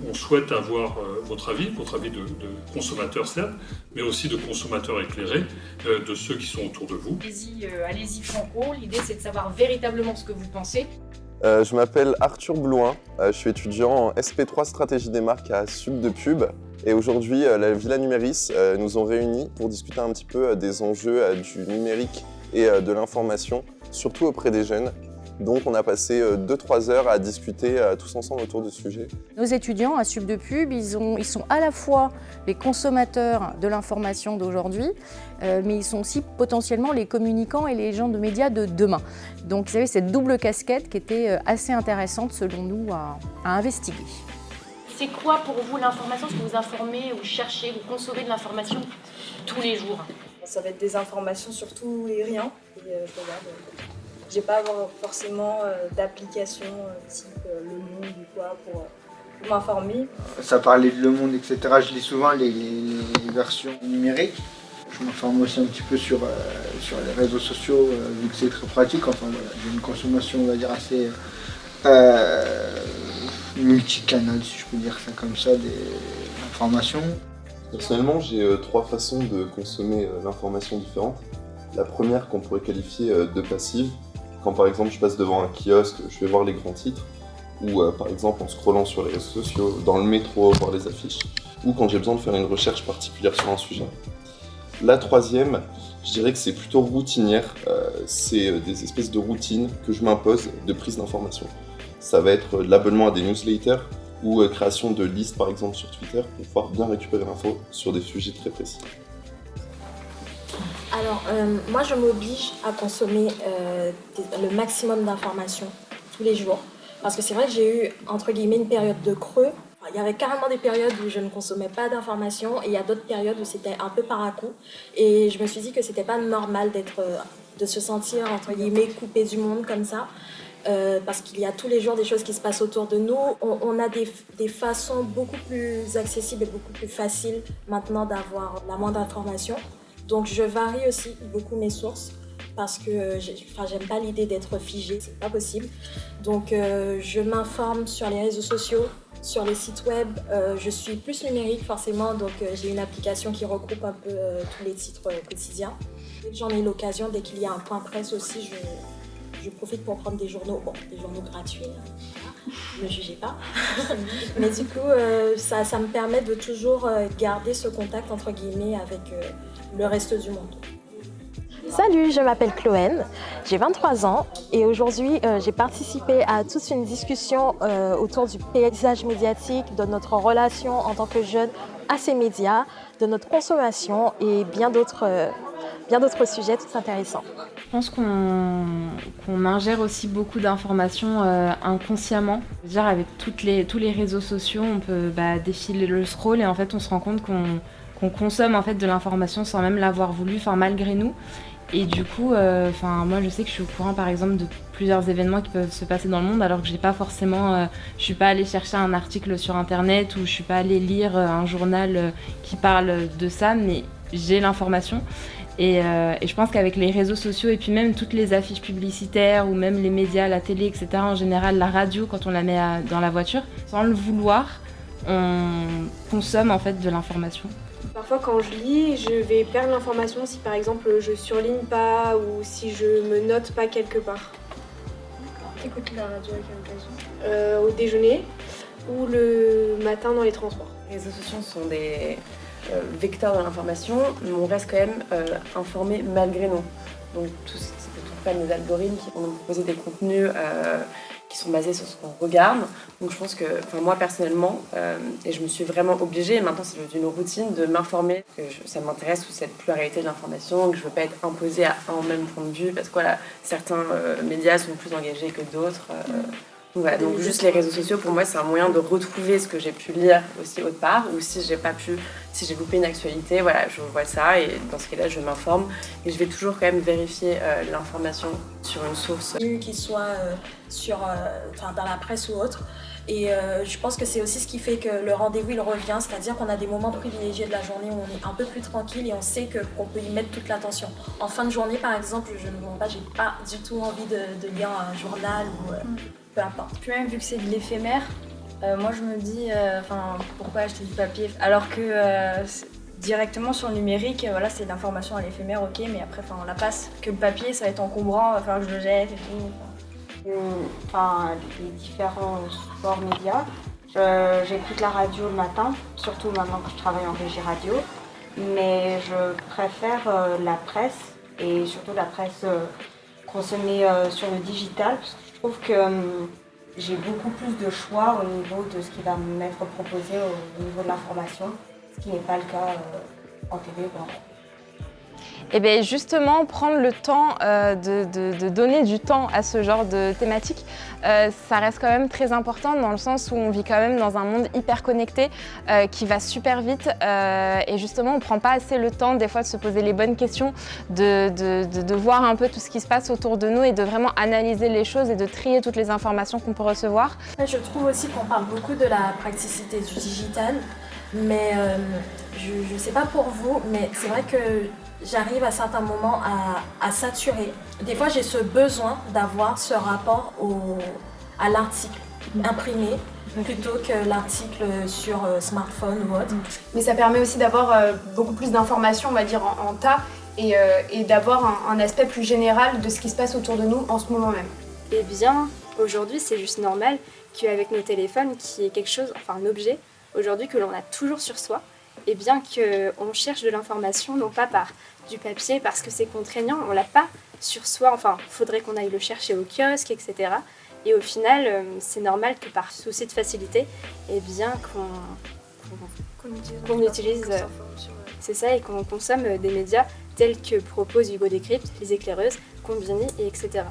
on souhaite avoir votre avis de consommateur certes, mais aussi de consommateur éclairé, de ceux qui sont autour de vous. Allez-y franco, l'idée c'est de savoir véritablement ce que vous pensez. Je m'appelle Arthur Blouin, je suis étudiant en SP3 Stratégie des marques à Sub de Pub. Et aujourd'hui, la Villa Numéris nous ont réunis pour discuter un petit peu des enjeux du numérique et de l'information, surtout auprès des jeunes. Donc on a passé 2-3 heures à discuter tous ensemble autour du sujet. Nos étudiants à Sub de Pub, ils sont à la fois les consommateurs de l'information d'aujourd'hui, mais ils sont aussi potentiellement les communicants et les gens de médias de demain. Donc vous avez cette double casquette qui était assez intéressante selon nous à investiguer. C'est quoi pour vous l'information? Est-ce que vous informez ou cherchez, vous consommez de l'information tous les jours? Ça va être des informations sur tout et rien. J'ai pas forcément d'application type Le Monde ou quoi pour m'informer. Ça parlait de Le Monde, etc. Je lis souvent les versions numériques. Je m'informe aussi un petit peu sur les réseaux sociaux, vu que c'est très pratique. Enfin voilà, j'ai une consommation, on va dire, assez multicanal, si je peux dire ça comme ça, d'informations. Personnellement, j'ai 3 façons de consommer l'information différentes. La première qu'on pourrait qualifier de passive, quand par exemple je passe devant un kiosque, je vais voir les grands titres, ou par exemple en scrollant sur les réseaux sociaux, dans le métro, voir les affiches, ou quand j'ai besoin de faire une recherche particulière sur un sujet. La troisième, je dirais que c'est plutôt routinière, c'est des espèces de routines que je m'impose de prise d'information. Ça va être l'abonnement à des newsletters ou création de listes par exemple sur Twitter pour pouvoir bien récupérer l'info sur des sujets très précis. Alors, moi je m'oblige à consommer le maximum d'informations tous les jours. Parce que c'est vrai que j'ai eu, entre guillemets, une période de creux. Enfin, il y avait carrément des périodes où je ne consommais pas d'informations et il y a d'autres périodes où c'était un peu par à coup. Et je me suis dit que c'était pas normal de se sentir, entre guillemets, coupé du monde comme ça. Parce qu'il y a tous les jours des choses qui se passent autour de nous. On a des façons beaucoup plus accessibles et beaucoup plus faciles maintenant d'avoir la moindre information. Donc je varie aussi beaucoup mes sources parce que j'aime pas l'idée d'être figée, c'est pas possible. Donc je m'informe sur les réseaux sociaux, sur les sites web. Je suis plus numérique forcément, donc j'ai une application qui regroupe un peu tous les titres quotidiens. Dès que j'en ai l'occasion, dès qu'il y a un point presse aussi, je profite pour prendre des journaux gratuits, ne jugez pas. Mais du coup, ça me permet de toujours garder ce contact entre guillemets avec le reste du monde. Salut, je m'appelle Chloène, j'ai 23 ans et aujourd'hui j'ai participé à toute une discussion autour du paysage médiatique, de notre relation en tant que jeunes à ces médias, de notre consommation et bien d'autres sujets tout intéressants. Je pense qu'on ingère aussi beaucoup d'informations inconsciemment. Je veux dire, avec tous les réseaux sociaux, on peut défiler le scroll et en fait on se rend compte qu'on consomme en fait de l'information sans même l'avoir voulu, malgré nous. Et du coup, moi je sais que je suis au courant par exemple de plusieurs événements qui peuvent se passer dans le monde alors que j'ai pas forcément, je suis pas allée chercher un article sur internet ou je suis pas allée lire un journal qui parle de ça, mais j'ai l'information. Et je pense qu'avec les réseaux sociaux et puis même toutes les affiches publicitaires ou même les médias, la télé, etc., en général la radio quand on la met dans la voiture, sans le vouloir, on consomme en fait de l'information. Parfois quand je lis, je vais perdre l'information si par exemple je surligne pas ou si je me note pas quelque part. T'écoutes la radio à quelle occasion? Au déjeuner ou le matin dans les transports. Les réseaux sociaux sont des vecteurs de l'information, mais on reste quand même informé malgré nous. Donc tout ce qui fait nos algorithmes qui vont nous proposer des contenus qui sont basés sur ce qu'on regarde. Donc je pense que, moi personnellement, et je me suis vraiment obligée, et maintenant c'est devenu une routine, de m'informer, que ça m'intéresse toute cette pluralité de l'information, que je ne veux pas être imposée à un même point de vue, parce que certains médias sont plus engagés que d'autres. Donc juste les réseaux sociaux, pour moi, c'est un moyen de retrouver ce que j'ai pu lire aussi autre part, ou si j'ai loupé une actualité, je vois ça, et dans ce cas-là, je m'informe, et je vais toujours quand même vérifier l'information sur une source. Qui soit dans la presse ou autre. Et je pense que c'est aussi ce qui fait que le rendez-vous il revient, c'est-à-dire qu'on a des moments privilégiés de la journée où on est un peu plus tranquille et on sait qu'on peut y mettre toute l'attention. En fin de journée par exemple, je ne vous mens pas, j'ai pas du tout envie de lire un journal ou peu importe. Puis même vu que c'est de l'éphémère, Moi je me dis, pourquoi acheter du papier alors que directement sur le numérique, voilà, c'est de l'information à l'éphémère, ok, mais après on la passe. Que le papier, ça va être encombrant, il va falloir que je le jette et tout. Les différents supports médias. J'écoute la radio le matin, surtout maintenant que je travaille en régie radio, mais je préfère la presse et surtout la presse consommée sur le digital, parce que je trouve que j'ai beaucoup plus de choix au niveau de ce qui va m'être proposé au niveau de l'information, ce qui n'est pas le cas en télé ou en radio. Et bien justement, prendre le temps de donner du temps à ce genre de thématique, ça reste quand même très important dans le sens où on vit quand même dans un monde hyper connecté qui va super vite et justement on ne prend pas assez le temps des fois de se poser les bonnes questions, de voir un peu tout ce qui se passe autour de nous et de vraiment analyser les choses et de trier toutes les informations qu'on peut recevoir. Je trouve aussi qu'on parle beaucoup de la praticité du digital, mais je ne sais pas pour vous, mais c'est vrai que j'arrive à certains moments à saturer. Des fois, j'ai ce besoin d'avoir ce rapport à l'article imprimé plutôt que l'article sur smartphone ou autre. Mais ça permet aussi d'avoir beaucoup plus d'informations, on va dire, en tas et d'avoir un aspect plus général de ce qui se passe autour de nous en ce moment même. Eh bien, aujourd'hui, c'est juste normal qu'avec nos téléphones, qui est quelque chose, enfin un objet, aujourd'hui que l'on a toujours sur soi, et bien qu'on cherche de l'information, non pas par du papier, parce que c'est contraignant, on l'a pas sur soi, enfin, il faudrait qu'on aille le chercher au kiosque, etc. Et au final, c'est normal que par souci de facilité, eh bien qu'on utilise, c'est ça, et qu'on consomme des médias tels que propose Hugo Décrypte, Les Éclaireuses, Combini, et etc.